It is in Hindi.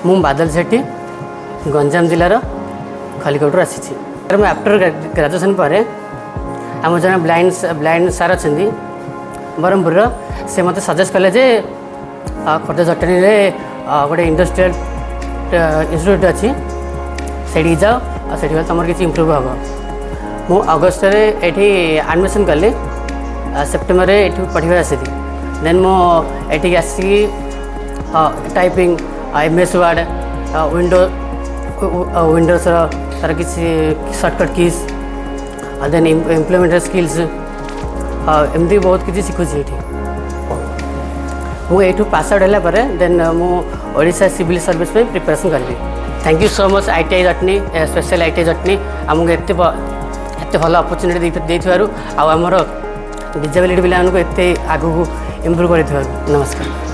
ମୁଁ ବାଦଲ ସେଠି ଗଞ୍ଜାମ ଜିଲ୍ଲାର ଖଲିକୋଟରୁ ଆସିଛି। ମୁଁ आफ्टर ग्रेजुएशन पर आम जन ब्लाइंड सार अच्छा ब्रह्मपुर से मत सजेस्ट कले जे खोर्धा जटनी गोटे इंडस्ट्रियल इंस्टीट्यूट अच्छी से जाओ से तुम किसी इम्प्रूव हम मु अगस्ट ये एडमिशन कली सेप्टेम्बर ये पढ़ा आसली देन मुझे आसिक टाइपिंग MS वर्ड विंडोज तार किसी सर्टकट कीज देन इम्प्लीमेंटर स्किल्स एमती बहुत किसी शिखुची ये मुझे पास आउट है देन मुझा सिविल सर्विस में प्रिपरेशन करी। Thank you so much ITI जटनी स्पेशल ITI जटनी आमको एत भल अपॉर्चुनिटी देमर डिजेबिलिटी पिला आगू इम्प्रूव कर। नमस्कार।